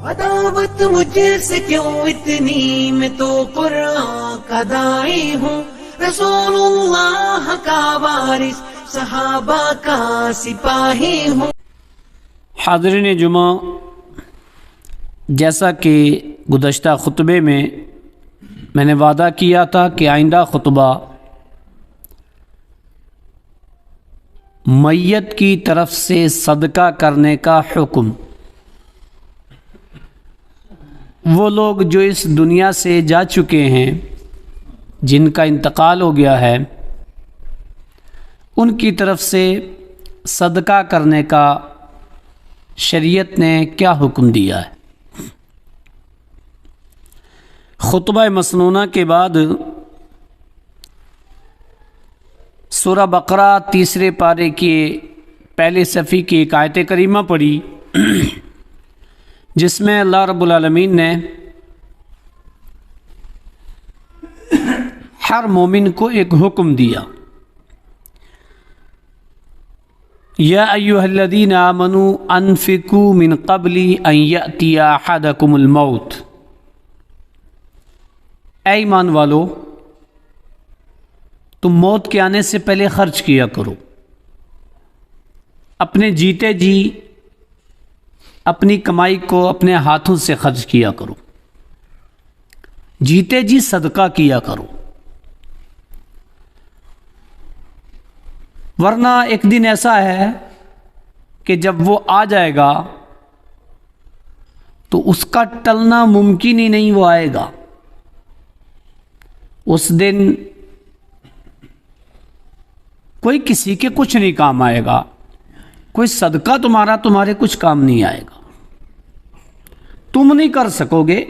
عداوت مجھ سے کیوں اتنی، میں تو قرآن کا داعی ہوں، رسول اللہ کا وارث، صحابہ کا سپاہی ہوں۔ حاضرین جمعہ، جیسا کہ گزشتہ خطبے میں نے وعدہ کیا تھا کہ آئندہ خطبہ میت کی طرف سے صدقہ کرنے کا حکم، وہ لوگ جو اس دنیا سے جا چکے ہیں، جن کا انتقال ہو گیا ہے، ان کی طرف سے صدقہ کرنے کا شریعت نے کیا حکم دیا ہے۔ خطبہ مسنونہ کے بعد سورہ بقرہ تیسرے پارے کے پہلے صفحے کی ایک آیت کریمہ پڑھی، جس میں اللہ رب العالمین نے ہر مومن کو ایک حکم دیا، یا ایھا الذین آمنوا انفقوا من قبل ان یأتی احدکم الموت، اے ایمان والو، تم موت کے آنے سے پہلے خرچ کیا کرو، اپنے جیتے جی اپنی کمائی کو اپنے ہاتھوں سے خرچ کیا کرو، جیتے جی صدقہ کیا کرو، ورنہ ایک دن ایسا ہے کہ جب وہ آ جائے گا تو اس کا ٹلنا ممکن ہی نہیں، وہ آئے گا۔ اس دن کوئی کسی کے کچھ نہیں کام آئے گا، کوئی صدقہ تمہارے کچھ کام نہیں آئے گا، تم نہیں کر سکو گے،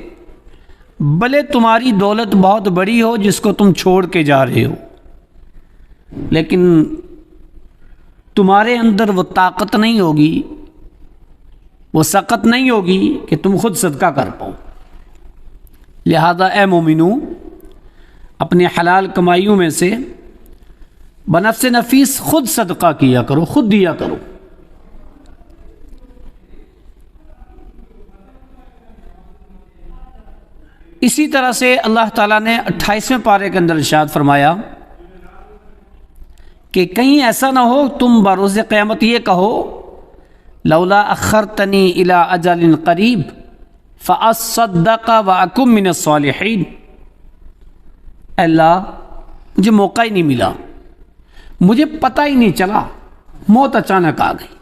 بھلے تمہاری دولت بہت بڑی ہو جس کو تم چھوڑ کے جا رہے ہو، لیکن تمہارے اندر وہ طاقت نہیں ہوگی، وہ سقت نہیں ہوگی کہ تم خود صدقہ کر پاؤ۔ لہذا اے مومنو، اپنے حلال کمائیوں میں سے بنفس نفیس خود صدقہ کیا کرو، خود دیا کرو۔ اسی طرح سے اللہ تعالیٰ نے 28ویں پارے کے اندر ارشاد فرمایا کہ کہیں ایسا نہ ہو تم بروز قیامت یہ کہو لولا اخرتنی الی اجل قریب فاصدق واکن من الصالحین، اللہ مجھے موقع ہی نہیں ملا، مجھے پتہ ہی نہیں چلا، موت اچانک آ گئی،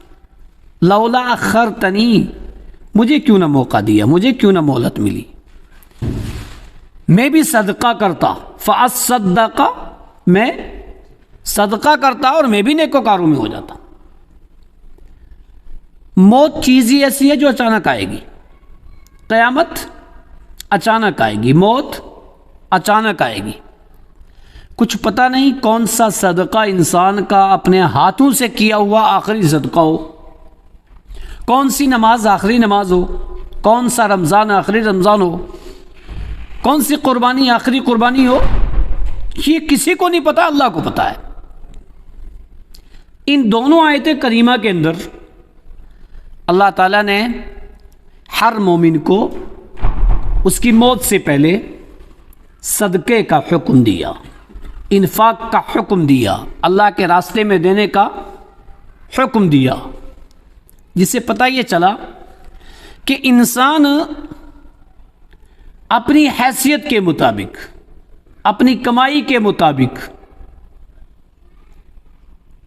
لولا اخرتنی، مجھے کیوں نہ موقع دیا، مجھے کیوں نہ مہلت ملی، میں بھی صدقہ کرتا، فاصدق، میں صدقہ کرتا اور میں بھی نیکوکاروں میں ہو جاتا۔ موت چیز ہی ایسی ہے جو اچانک آئے گی، قیامت اچانک آئے گی، موت اچانک آئے گی، کچھ پتہ نہیں کون سا صدقہ انسان کا اپنے ہاتھوں سے کیا ہوا آخری صدقہ ہو، کون سی نماز آخری نماز ہو، کون سا رمضان آخری رمضان ہو، کون سی قربانی آخری قربانی ہو، یہ کسی کو نہیں پتا، اللہ کو پتا ہے۔ ان دونوں آیت کریمہ کے اندر اللہ تعالیٰ نے ہر مومن کو اس کی موت سے پہلے صدقے کا حکم دیا، انفاق کا حکم دیا، اللہ کے راستے میں دینے کا حکم دیا، جس سے پتہ یہ چلا کہ انسان اپنی حیثیت کے مطابق، اپنی کمائی کے مطابق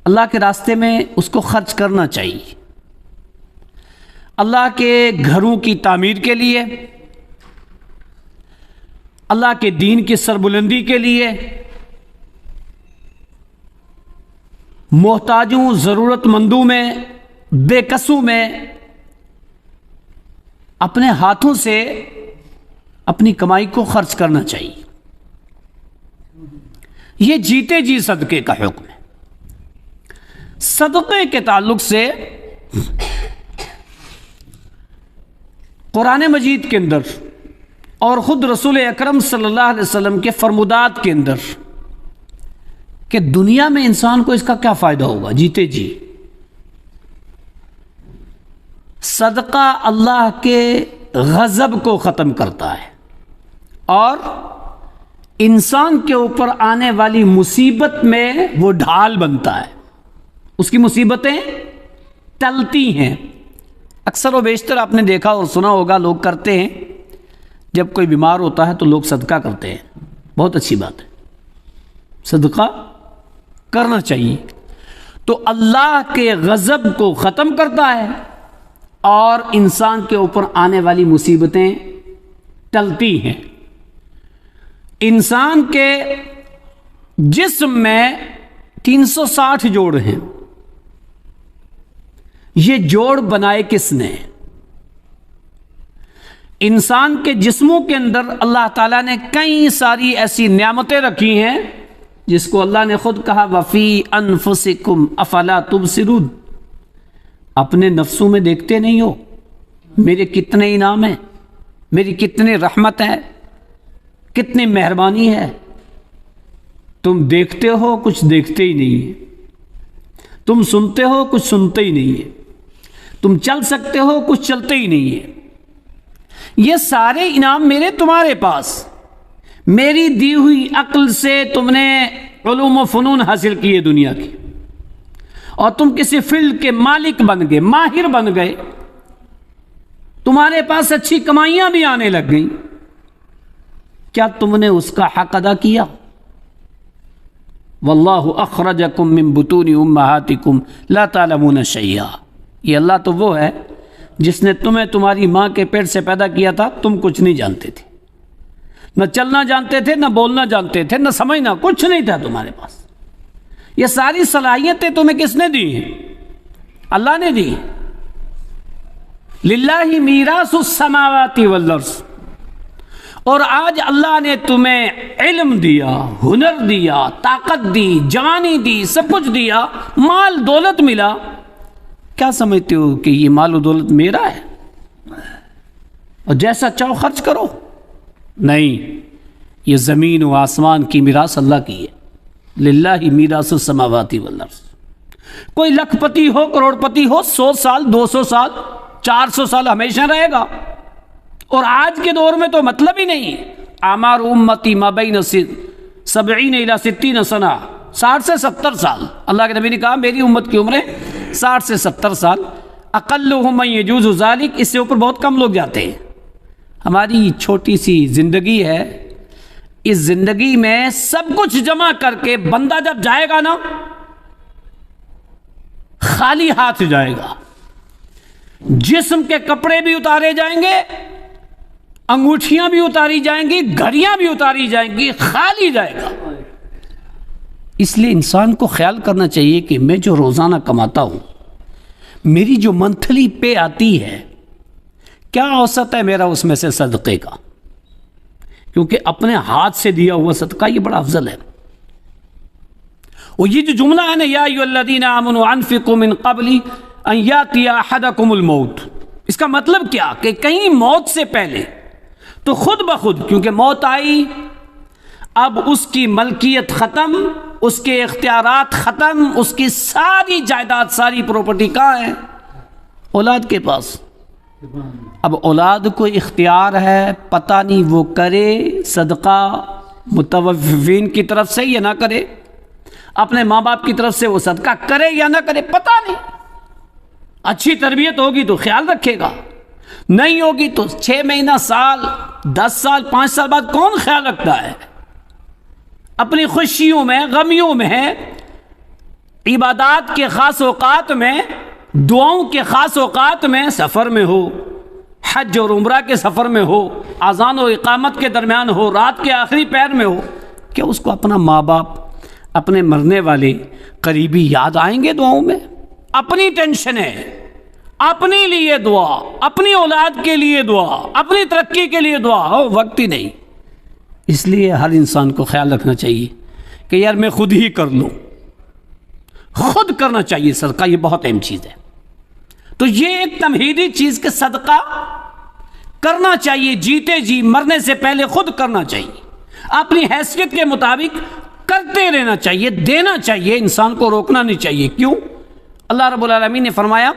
اللہ کے راستے میں اس کو خرچ کرنا چاہیے، اللہ کے گھروں کی تعمیر کے لیے، اللہ کے دین کی سربلندی کے لیے، محتاجوں، ضرورت مندوں میں، بے کسوں میں اپنے ہاتھوں سے اپنی کمائی کو خرچ کرنا چاہیے۔ یہ جیتے جی صدقے کا حکم ہے۔ صدقے کے تعلق سے قرآن مجید کے اندر اور خود رسول اکرم صلی اللہ علیہ وسلم کے فرمودات کے اندر کہ دنیا میں انسان کو اس کا کیا فائدہ ہوگا جیتے جی، صدقہ اللہ کے غضب کو ختم کرتا ہے اور انسان کے اوپر آنے والی مصیبت میں وہ ڈھال بنتا ہے، اس کی مصیبتیں ٹلتی ہیں۔ اکثر و بیشتر آپ نے دیکھا اور سنا ہوگا لوگ کرتے ہیں، جب کوئی بیمار ہوتا ہے تو لوگ صدقہ کرتے ہیں، بہت اچھی بات ہے، صدقہ کرنا چاہیے، تو اللہ کے غضب کو ختم کرتا ہے اور انسان کے اوپر آنے والی مصیبتیں ٹلتی ہیں۔ انسان کے جسم میں 360 جوڑ ہیں، یہ جوڑ بنائے کس نے؟ انسان کے جسموں کے اندر اللہ تعالیٰ نے کئی ساری ایسی نعمتیں رکھی ہیں جس کو اللہ نے خود کہا وفی انفسکم افلا تبصرون، اپنے نفسوں میں دیکھتے نہیں ہو میرے کتنے انعام ہیں، میری کتنی رحمت ہے، کتنی مہربانی ہے؟ تم دیکھتے ہو کچھ دیکھتے ہی نہیں ہے، تم سنتے ہو کچھ سنتے ہی نہیں ہے، تم چل سکتے ہو کچھ چلتے ہی نہیں ہے۔ یہ سارے انعام میرے تمہارے پاس، میری دی ہوئی عقل سے تم نے علوم و فنون حاصل کیے دنیا کی، اور تم کسی فیلڈ کے مالک بن گئے، ماہر بن گئے، تمہارے پاس اچھی کمائیاں بھی آنے لگ گئیں، کیا تم نے اس کا حق ادا کیا؟ واللہ اخرجکم من بطون امہاتکم لا تعلمون شیئا، یہ اللہ تو وہ ہے جس نے تمہیں تمہاری ماں کے پیٹ سے پیدا کیا تھا، تم کچھ نہیں جانتے تھے، نہ چلنا جانتے تھے، نہ بولنا جانتے تھے، نہ سمجھنا، کچھ نہیں تھا تمہارے پاس۔ یہ ساری صلاحیتیں تمہیں کس نے دی ہیں؟ اللہ نے دی۔ للہ میراث السماوات والارض، اور آج اللہ نے تمہیں علم دیا، ہنر دیا، طاقت دی، جوانی دی، سب کچھ دیا، مال دولت ملا، کیا سمجھتے ہو کہ یہ مال و دولت میرا ہے اور جیسا چاہو خرچ کرو؟ نہیں، یہ زمین و آسمان کی میراث اللہ کی ہے، للہ میراث السماوات والارض۔ کوئی لکھ پتی ہو، کروڑ پتی ہو، 100 سال، 200 سال، 400 سال ہمیشہ رہے گا، اور آج کے دور میں تو مطلب ہی نہیں ہے۔ اعمار امتی ما بین 70 الی 60 سنہ، 60 سے 70 سال، اللہ کے نبی نے کہا میری امت کی عمریں 60 سے 70 سال، اقلہم من یجوز ذالک، اس سے اوپر بہت کم لوگ جاتے ہیں۔ ہماری چھوٹی سی زندگی ہے، اس زندگی میں سب کچھ جمع کر کے بندہ جب جائے گا نا، خالی ہاتھ جائے گا، جسم کے کپڑے بھی اتارے جائیں گے، انگوٹھیاں بھی اتاری جائیں گی، گھڑیاں بھی اتاری جائیں گی، خالی جائے گا۔ اس لیے انسان کو خیال کرنا چاہیے کہ میں جو روزانہ کماتا ہوں، میری جو منتھلی پے آتی ہے، کیا اوسط ہے میرا اس میں سے صدقے کا؟ کیونکہ اپنے ہاتھ سے دیا ہوا صدقہ یہ بڑا افضل ہے۔ اور یہ جو جملہ ہے نا، یا ایھا الذین آمنوا انفقوا من قبل ان یاتی احدکم الموت، اس کا مطلب کیا کہ کہیں موت سے پہلے تو خود بخود، کیونکہ موت آئی، اب اس کی ملکیت ختم، اس کے اختیارات ختم، اس کی ساری جائیداد، ساری پراپرٹی کہاں ہے؟ اولاد کے پاس۔ اب اولاد کو اختیار ہے، پتہ نہیں وہ کرے صدقہ متوفین کی طرف سے یا نہ کرے، اپنے ماں باپ کی طرف سے وہ صدقہ کرے یا نہ کرے، پتہ نہیں۔ اچھی تربیت ہوگی تو خیال رکھے گا، نہیں ہوگی تو 6 مہینہ، سال، 10 سال، 5 سال بعد کون خیال رکھتا ہے؟ اپنی خوشیوں میں، غمیوں میں، عبادات کے خاص اوقات میں، دعاؤں کے خاص اوقات میں، سفر میں ہو، حج اور عمرہ کے سفر میں ہو، اذان و اقامت کے درمیان ہو، رات کے آخری پہر میں ہو، کیا اس کو اپنا ماں باپ، اپنے مرنے والے قریبی یاد آئیں گے دعاؤں میں؟ اپنی ٹینشن ہے، اپنے لیے دعا، اپنی اولاد کے لیے دعا، اپنی ترقی کے لیے دعا، ہو وقت ہی نہیں۔ اس لیے ہر انسان کو خیال رکھنا چاہیے کہ یار میں خود ہی کر لوں، خود کرنا چاہیے صدقہ، یہ بہت اہم چیز ہے۔ تو یہ ایک تمہیدی چیز کہ صدقہ کرنا چاہیے، جیتے جی، مرنے سے پہلے خود کرنا چاہیے، اپنی حیثیت کے مطابق کرتے رہنا چاہیے، دینا چاہیے، انسان کو روکنا نہیں چاہیے۔ کیوں؟ اللہ رب العالمین نے فرمایا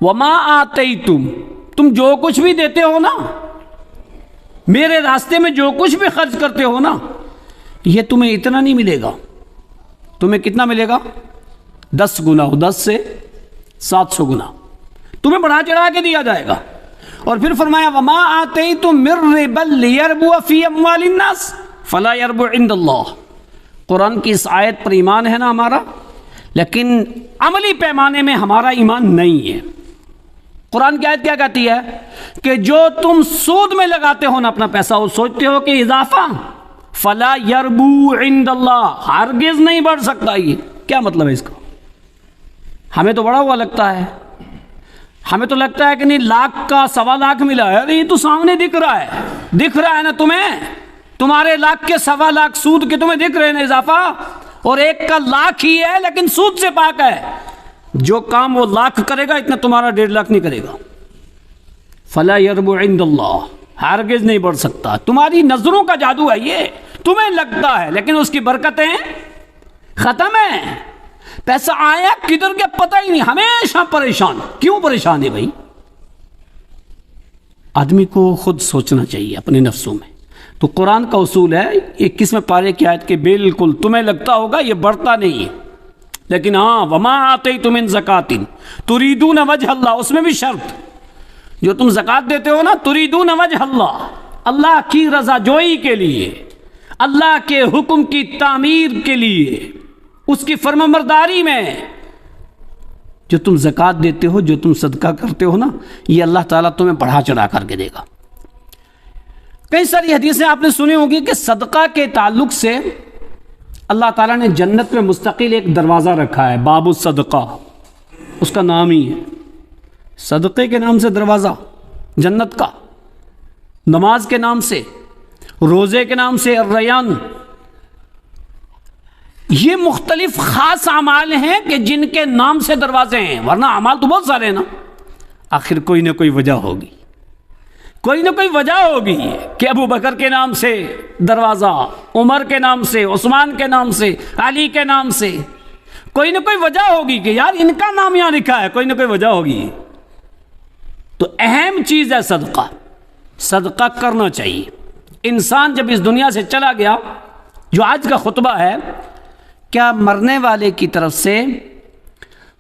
وَمَا آتَيْتُم تم جو کچھ بھی دیتے ہو نا، میرے راستے میں جو کچھ بھی خرچ کرتے ہو نا، یہ تمہیں اتنا نہیں ملے گا، تمہیں کتنا ملے گا؟ 10 گنا، 10 سے 700 گنا تمہیں بڑھا چڑھا کے دیا جائے گا۔ اور پھر فرمایا وما آتیتم من ربا لیربو فی اموال الناس فلا یربو عند اللہ۔ قرآن کی اس آیت پر ایمان ہے نا ہمارا، لیکن عملی پیمانے میں ہمارا ایمان نہیں ہے۔ قرآن کی آیت کیا کہتی ہے کہ جو تم سود میں لگاتے ہو نا اپنا پیسہ، وہ سوچتے ہو کہ اضافہ، فلا یربو عند اللہ، ہرگز نہیں بڑھ سکتا۔ یہ کیا مطلب ہے اس کا؟ ہمیں تو بڑا ہوا لگتا ہے، ہمیں تو لگتا ہے کہ نہیں 1,00,000 کا 1,25,000 ملا ہے، ارے یہ تو سامنے دکھ رہا ہے نا تمہیں، تمہارے 1,00,000 کے 1,25,000 سود کے تمہیں دکھ رہے ہیں نا اضافہ، اور ایک کا 1,00,000 ہی ہے لیکن سود سے پاک ہے۔ جو کام وہ 1,00,000 کرے گا اتنا تمہارا 1,50,000 نہیں کرے گا۔ فلا یربو عند اللہ، ہرگز نہیں بڑھ سکتا۔ تمہاری نظروں کا جادو ہے یہ، تمہیں لگتا ہے لیکن اس کی برکتیں ختم ہیں۔ پیسہ آیا کدھر کے پتہ ہی نہیں، ہمیشہ پریشان۔ کیوں پریشان ہے بھائی؟ آدمی کو خود سوچنا چاہیے اپنے نفسوں میں۔ تو قرآن کا اصول ہے 21ویں پارے کی آیت کے بالکل تمہیں لگتا ہوگا یہ بڑھتا نہیں ہے، لیکن ہاں وما آتیتم من زکات تریدون وجہ اللہ، اس میں بھی شرط، جو تم زکات دیتے ہو نا تریدون وجہ اللہ، اللہ کی رضا جوئی کے لیے، اللہ کے حکم کی تعمیر کے لیے، اس کی فرمانبرداری میں، جو تم زکات دیتے ہو، جو تم صدقہ کرتے ہو نا، یہ اللہ تعالیٰ تمہیں بڑھا چڑھا کر کے دے گا۔ کئی ساری حدیثیں آپ نے سنی ہوگی کہ صدقہ کے تعلق سے اللہ تعالیٰ نے جنت میں مستقل ایک دروازہ رکھا ہے، باب الصدقہ، اس کا نام ہی ہے صدقے کے نام سے دروازہ جنت کا، نماز کے نام سے، روزے کے نام سے الریان۔ یہ مختلف خاص اعمال ہیں کہ جن کے نام سے دروازے ہیں، ورنہ اعمال تو بہت سارے ہیں نا۔ آخر کوئی نہ کوئی وجہ ہوگی، کوئی نہ کوئی وجہ ہوگی کہ ابو بکر کے نام سے دروازہ، عمر کے نام سے، عثمان کے نام سے، علی کے نام سے، کوئی نہ کوئی وجہ ہوگی کہ یار ان کا نام یہاں لکھا ہے، کوئی نہ کوئی وجہ ہوگی۔ تو اہم چیز ہے صدقہ، صدقہ کرنا چاہیے۔ انسان جب اس دنیا سے چلا گیا، جو آج کا خطبہ ہے، کیا مرنے والے کی طرف سے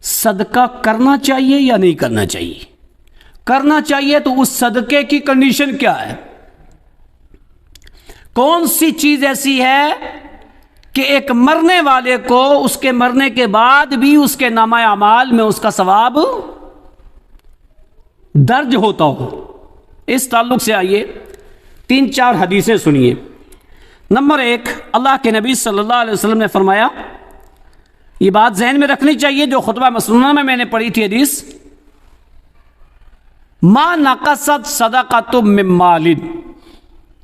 صدقہ کرنا چاہیے یا نہیں کرنا چاہیے؟ کرنا چاہیے تو اس صدقے کی کنڈیشن کیا ہے؟ کون سی چیز ایسی ہے کہ ایک مرنے والے کو اس کے مرنے کے بعد بھی اس کے نامہ اعمال میں اس کا ثواب درج ہوتا ہو؟ اس تعلق سے آئیے 3-4 حدیثیں سنیے۔ نمبر 1، اللہ کے نبی صلی اللہ علیہ وسلم نے فرمایا، یہ بات ذہن میں رکھنی چاہیے جو خطبہ مسنونہ میں نے پڑھی تھی حدیث، ما نقصت صدقۃ من مال،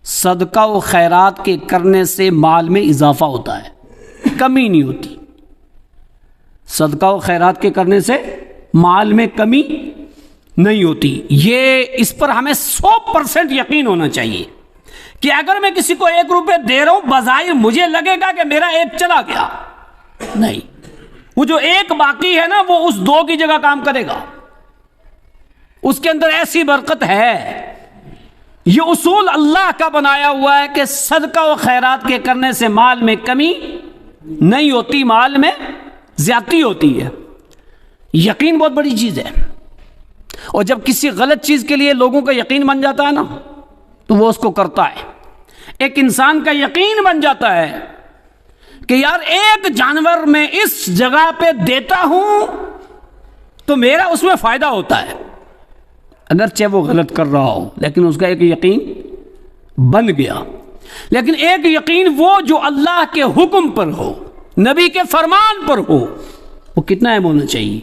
صدقہ و خیرات کے کرنے سے مال میں اضافہ ہوتا ہے، کمی نہیں ہوتی۔ صدقہ و خیرات کے کرنے سے مال میں کمی نہیں ہوتی۔ یہ اس پر ہمیں 100% یقین ہونا چاہیے کہ اگر میں کسی کو 1 روپے دے رہا ہوں، بظاہر مجھے لگے گا کہ میرا 1 چلا گیا، نہیں، وہ جو 1 باقی ہے نا وہ اس 2 کی جگہ کام کرے گا، اس کے اندر ایسی برکت ہے۔ یہ اصول اللہ کا بنایا ہوا ہے کہ صدقہ و خیرات کے کرنے سے مال میں کمی نہیں ہوتی، مال میں زیادتی ہوتی ہے۔ یقین بہت بڑی چیز ہے، اور جب کسی غلط چیز کے لیے لوگوں کا یقین بن جاتا ہے نا تو وہ اس کو کرتا ہے۔ ایک انسان کا یقین بن جاتا ہے کہ یار 1 جانور میں اس جگہ پہ دیتا ہوں تو میرا اس میں فائدہ ہوتا ہے، اگرچہ وہ غلط کر رہا ہو، لیکن اس کا ایک یقین بن گیا۔ لیکن ایک یقین وہ جو اللہ کے حکم پر ہو، نبی کے فرمان پر ہو، وہ کتنا اہم ہونا چاہیے؟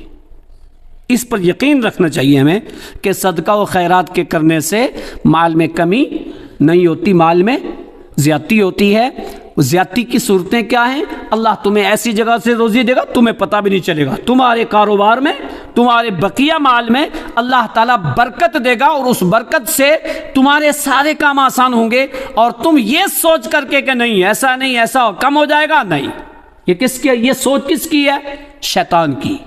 اس پر یقین رکھنا چاہیے ہمیں کہ صدقہ و خیرات کے کرنے سے مال میں کمی نہیں ہوتی، مال میں زیادتی ہوتی ہے۔ زیادتی کی صورتیں کیا ہیں؟ اللہ تمہیں ایسی جگہ سے روزی دے گا تمہیں پتہ بھی نہیں چلے گا، تمہارے کاروبار میں، تمہارے بقیہ مال میں اللہ تعالیٰ برکت دے گا، اور اس برکت سے تمہارے سارے کام آسان ہوں گے، اور تم یہ سوچ کر کے کہ نہیں ایسا نہیں، ایسا کم ہو جائے گا، نہیں، یہ کس کی ہے؟ یہ سوچ کس کی ہے؟ شیطان کی،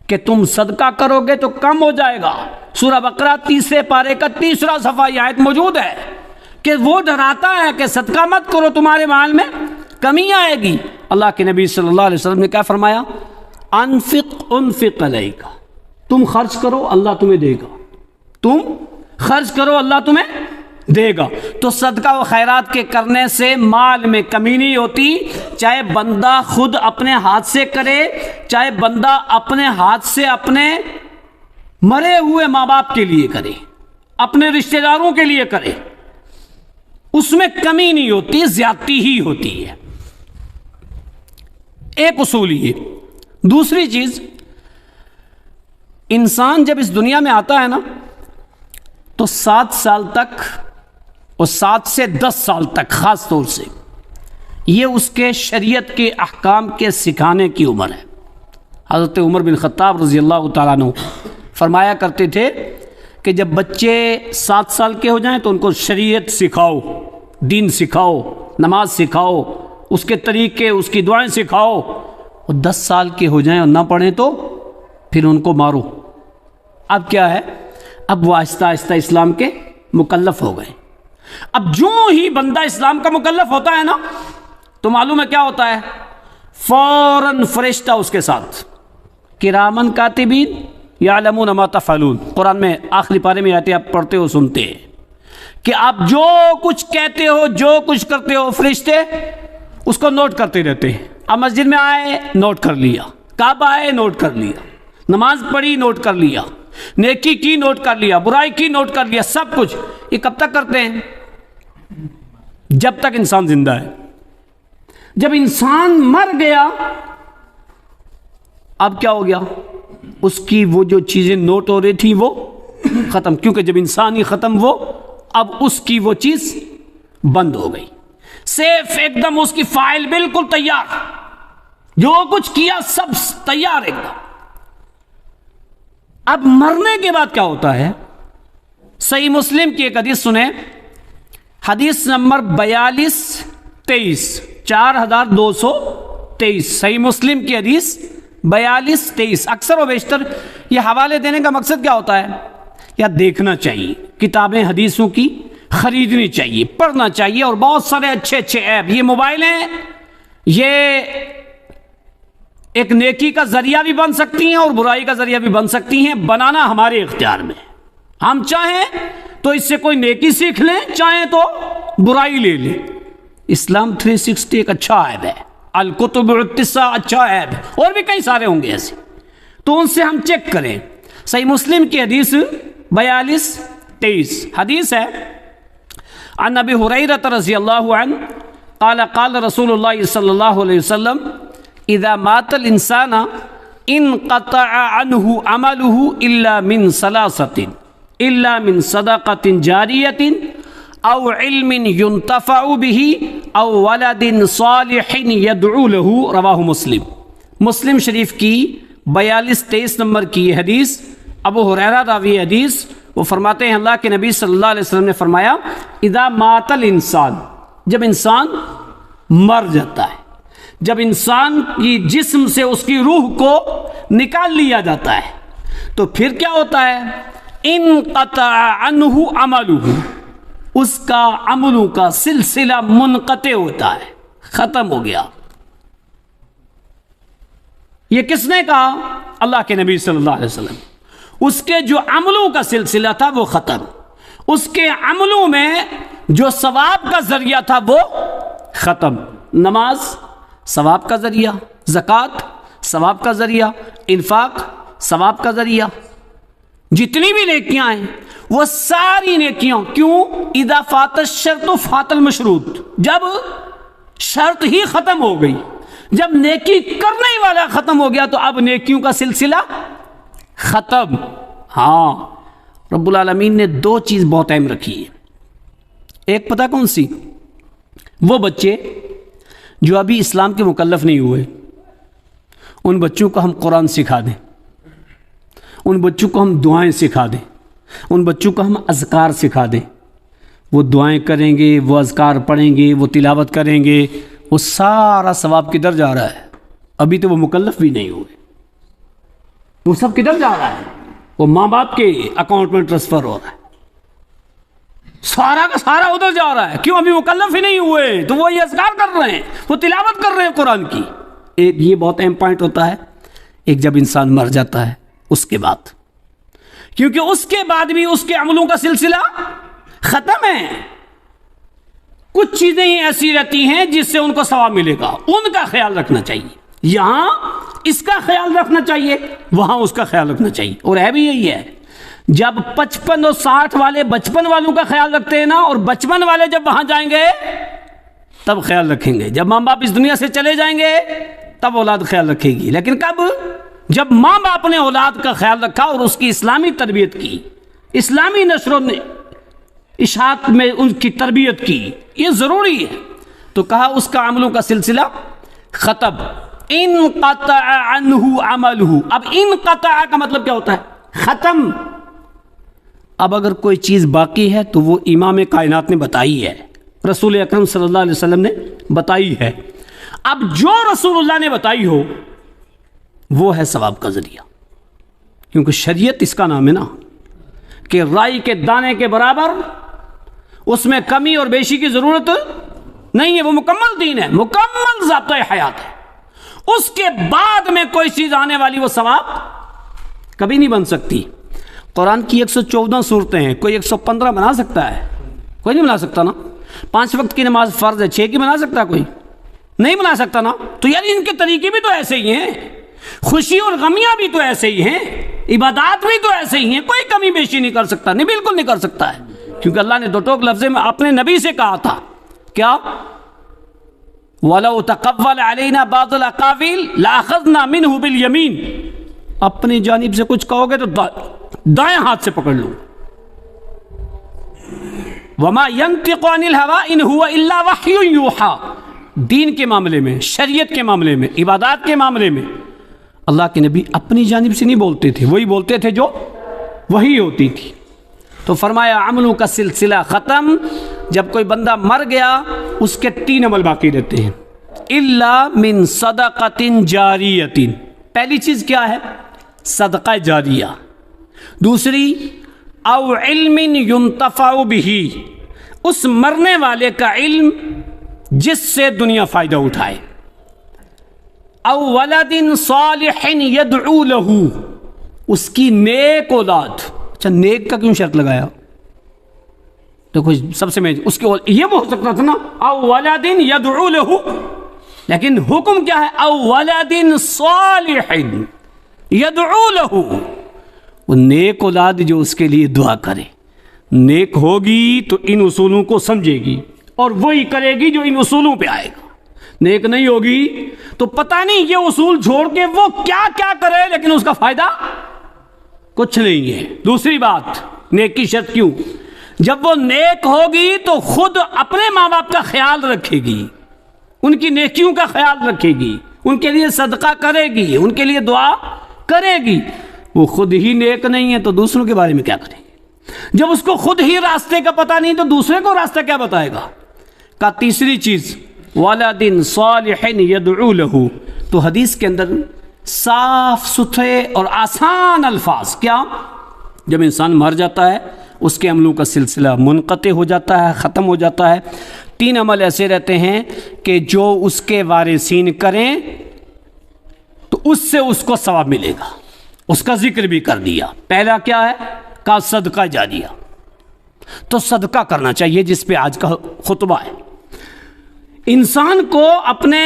کہ تم صدقہ کرو گے تو کم ہو جائے گا۔ سورہ بقرہ 30 پارے کا 3 صفحہ یہ آیت موجود ہے کہ وہ ڈراتا ہے کہ صدقہ مت کرو، تمہارے مال میں کمی آئے گی۔ اللہ کے نبی صلی اللہ علیہ وسلم نے کیا فرمایا؟ انفق علیک، تم خرچ کرو اللہ تمہیں دے گا، تم خرچ کرو اللہ تمہیں دے گا۔ تو صدقہ و خیرات کے کرنے سے مال میں کمی نہیں ہوتی، چاہے بندہ خود اپنے ہاتھ سے کرے، چاہے بندہ اپنے ہاتھ سے اپنے مرے ہوئے ماں باپ کے لیے کرے، اپنے رشتہ داروں کے لیے کرے، اس میں کمی نہیں ہوتی، زیادتی ہی ہوتی ہے۔ ایک اصول یہ۔ دوسری چیز، انسان جب اس دنیا میں آتا ہے نا تو 7 سال تک اور 7 سے 10 سال تک خاص طور سے یہ اس کے شریعت کے احکام کے سکھانے کی عمر ہے۔ حضرت عمر بن خطاب رضی اللہ تعالیٰ عنہ فرمایا کرتے تھے کہ جب بچے 7 سال کے ہو جائیں تو ان کو شریعت سکھاؤ، دین سکھاؤ، نماز سکھاؤ، اس کے طریقے، اس کی دعائیں سکھاؤ، اور 10 سال کے ہو جائیں اور نہ پڑھیں تو پھر ان کو مارو۔ اب کیا ہے؟ اب وہ آہستہ آہستہ اسلام کے مکلف ہو گئے۔ اب جو ہی بندہ اسلام کا مکلف ہوتا ہے نا تو معلوم ہے کیا ہوتا ہے؟ فوراً فرشتہ اس کے ساتھ، کرامن کاتبین یعلمون ما تفعلون، قرآن میں آخری پارے میں آتے آپ پڑھتے ہو سنتے ہیں کہ آپ جو کچھ کہتے ہو، جو کچھ کرتے ہو، فرشتے اس کو نوٹ کرتے رہتے ہیں۔ اب مسجد میں آئے نوٹ کر لیا، کعبہ آئے نوٹ کر لیا، نماز پڑھی نوٹ کر لیا، نیکی کی نوٹ کر لیا، برائی کی نوٹ کر لیا، سب کچھ۔ یہ کب تک کرتے ہیں؟ جب تک انسان زندہ ہے۔ جب انسان مر گیا اب کیا ہو گیا؟ اس کی وہ جو چیزیں نوٹ ہو رہی تھی وہ ختم، کیونکہ جب انسان ہی ختم وہ اب اس کی وہ چیز بند ہو گئی، صرف ایک دم اس کی فائل بالکل تیار، جو کچھ کیا سب تیار ایک دم۔ اب مرنے کے بعد کیا ہوتا ہے؟ صحیح مسلم کی ایک حدیث سنیں، حدیث نمبر 4223، 4223، صحیح مسلم کی حدیث 4223۔ اکثر و بیشتر یہ حوالے دینے کا مقصد کیا ہوتا ہے؟ یا دیکھنا چاہیے، کتابیں حدیثوں کی خریدنی چاہیے، پڑھنا چاہیے، اور بہت سارے اچھے اچھے ایپ، یہ موبائل ہیں، یہ ایک نیکی کا ذریعہ بھی بن سکتی ہیں اور برائی کا ذریعہ بھی بن سکتی ہیں، بنانا ہمارے اختیار میں۔ ہم چاہیں تو اس سے کوئی نیکی سیکھ لیں، چاہیں تو برائی لے لیں۔ اسلام 360 ایک اچھا ایپ ہے، الکتب التسع اچھا ایپ ہے، اور بھی کئی سارے ہوں گے ایسے، تو ان سے ہم چیک کریں۔ صحیح مسلم کی حدیث 4223 حدیث ہے، عن ابی ہریرہ رضی اللہ عنہ قال قال رسول اللہ صلی اللہ علیہ وسلم اذا مات الانسان انقطع عنه عمله الا من ثلاثة، الا من صدقة جاریة او علم ينتفع به او ولد صالح يدعو له، رواہ مسلم۔ مسلم شریف کی 4223 نمبر کی یہ حدیث، ابو ہریرہ راوی حدیث، وہ فرماتے ہیں اللہ کے نبی صلی اللہ علیہ وسلم نے فرمایا اذا مات الانسان، جب انسان مر جاتا ہے، جب انسان کی جسم سے اس کی روح کو نکال لیا جاتا ہے تو پھر کیا ہوتا ہے؟ انقطع عنہ عملہ، اس کا عملوں کا سلسلہ منقطع ہوتا ہے، ختم ہو گیا۔ یہ کس نے کہا؟ اللہ کے نبی صلی اللہ علیہ وسلم۔ اس کے جو عملوں کا سلسلہ تھا وہ ختم، اس کے عملوں میں جو ثواب کا ذریعہ تھا وہ ختم۔ نماز ثواب کا ذریعہ، زکوٰۃ ثواب کا ذریعہ، انفاق ثواب کا ذریعہ، جتنی بھی نیکیاں ہیں وہ ساری نیکیاں، کیوں؟ اذا فات الشرط فات المشروط، جب شرط ہی ختم ہو گئی، جب نیکی کرنے والا ختم ہو گیا تو اب نیکیوں کا سلسلہ ختم۔ ہاں، رب العالمین نے 2 چیز بہت اہم رکھی ہے۔ ایک پتہ کون سی؟ وہ بچے جو ابھی اسلام کے مکلف نہیں ہوئے، ان بچوں کو ہم قرآن سکھا دیں، ان بچوں کو ہم دعائیں سکھا دیں، ان بچوں کو ہم اذکار سکھا دیں، وہ دعائیں کریں گے، وہ اذکار پڑھیں گے، وہ تلاوت کریں گے، وہ سارا ثواب کدھر جا رہا ہے؟ ابھی تو وہ مکلف بھی نہیں ہوئے، وہ سب کدھر جا رہا ہے؟ وہ ماں باپ کے اکاؤنٹ میں ٹرانسفر ہو رہا ہے، سارا کا سارا ادھر جا رہا ہے. کیوں؟ ابھی مکلف ہی نہیں ہوئے تو وہ یہ اذکار کر رہے ہیں، وہ تلاوت کر رہے ہیں قرآن کی. ایک یہ بہت اہم پوائنٹ ہوتا ہے. ایک جب انسان مر جاتا ہے اس کے بعد، کیونکہ اس کے بعد بھی اس کے عملوں کا سلسلہ ختم ہے. کچھ چیزیں ہی ایسی رہتی ہیں جس سے ان کو ثواب ملے گا، ان کا خیال رکھنا چاہیے. یہاں اس کا خیال رکھنا چاہیے، وہاں اس کا خیال رکھنا چاہیے. اور ہے بھی یہی ہے، جب 55 اور 60 والے بچپن والوں کا خیال رکھتے ہیں نا، اور بچپن والے جب وہاں جائیں گے تب خیال رکھیں گے. جب ماں باپ اس دنیا سے چلے جائیں گے تب اولاد خیال رکھے گی. لیکن کب؟ جب ماں باپ نے اولاد کا خیال رکھا اور اس کی اسلامی تربیت کی، اسلامی نشر و اشاعت میں ان کی تربیت کی. یہ ضروری ہے. تو کہا اس کا عملوں کا سلسلہ ختم. انقطع عنہ عملہ. اب انقطع کا مطلب کیا ہوتا ہے؟ ختم. اب اگر کوئی چیز باقی ہے تو وہ امام کائنات نے بتائی ہے، رسول اکرم صلی اللہ علیہ وسلم نے بتائی ہے. اب جو رسول اللہ نے بتائی ہو وہ ہے ثواب کا ذریعہ، کیونکہ شریعت اس کا نام ہے نا، کہ رائی کے دانے کے برابر اس میں کمی اور بیشی کی ضرورت نہیں ہے. وہ مکمل دین ہے، مکمل ضابطہ حیات ہے. اس کے بعد میں کوئی چیز آنے والی وہ ثواب کبھی نہیں بن سکتی. قرآن کی 114 صورتیں ہیں، کوئی 115 بنا سکتا ہے؟ کوئی نہیں بنا سکتا نا. 5 وقت کی نماز فرض ہے، 6 کی بنا سکتا کوئی؟ نہیں بنا سکتا نا. تو یار ان کے طریقے بھی تو ایسے ہی ہیں، خوشی اور غمیاں بھی تو ایسے ہی ہیں، عبادات بھی تو ایسے ہی ہیں. کوئی کمی بیشی نہیں کر سکتا، نہیں بالکل نہیں کر سکتا ہے. کیونکہ اللہ نے دو ٹوک لفظ میں اپنے نبی سے کہا تھا کیا؟ وَلَوْ تَقَوَّلَ عَلَيْنَا بَعْضَ الْأَقَاوِيلِ لَأَخَذْنَا مِنْهُ بِالْيَمِينِ. اپنی جانب سے کچھ کہو گے تو دائیں ہاتھ سے پکڑ لو. وَمَا يَنْطِقُ عَنِ الْهَوَىٰ إِنْ هُوَ إِلَّا وَحْيٌ يُوحَىٰ. دین کے معاملے میں، شریعت کے معاملے میں، عبادات کے معاملے میں اللہ کے نبی اپنی جانب سے نہیں بولتے تھے، وہی بولتے تھے جو وہی ہوتی تھی. تو فرمایا عملوں کا سلسلہ ختم. جب کوئی بندہ مر گیا اس کے 3 عمل باقی رہتے ہیں. الا من صدقۃ جاریۃ. پہلی چیز کیا ہے؟ صدقہ جاریہ. دوسری او علم ينتفع به. اس مرنے والے کا علم جس سے دنیا فائدہ اٹھائے. او ولد صالح يدعو له. اس کی نیک اولاد. اچھا نیک کا کیوں شرط لگایا؟ دیکھو سب سے میں اس کے یہ ہو سکتا تھا نا او ولد يدعو له، لیکن حکم کیا ہے؟ او ولد صالح يدعو له. وہ نیک اولاد جو اس کے لیے دعا کرے. نیک ہوگی تو ان اصولوں کو سمجھے گی اور وہی کرے گی جو ان اصولوں پہ آئے گا. نیک نہیں ہوگی تو پتہ نہیں یہ اصول چھوڑ کے وہ کیا کیا کرے، لیکن اس کا فائدہ کچھ نہیں ہے. دوسری بات، نیک کی شرط کیوں؟ جب وہ نیک ہوگی تو خود اپنے ماں باپ کا خیال رکھے گی، ان کی نیکیوں کا خیال رکھے گی، ان کے لیے صدقہ کرے گی، ان کے لیے دعا کرے گی. وہ خود ہی نیک نہیں ہے تو دوسروں کے بارے میں کیا کرے گی؟ جب اس کو خود ہی راستے کا پتہ نہیں تو دوسرے کو راستہ کیا بتائے گا؟ کا تیسری چیز ولد صالح يدعو له. تو حدیث کے اندر صاف ستھرے اور آسان الفاظ کیا؟ جب انسان مر جاتا ہے اس کے عملوں کا سلسلہ منقطع ہو جاتا ہے، ختم ہو جاتا ہے. 3 عمل ایسے رہتے ہیں کہ جو اس کے وارثین کریں تو اس سے اس کو ثواب ملے گا. اس کا ذکر بھی کر دیا. پہلا کیا ہے؟ کا صدقہ جاریہ. تو صدقہ کرنا چاہیے، جس پہ آج کا خطبہ ہے. انسان کو اپنے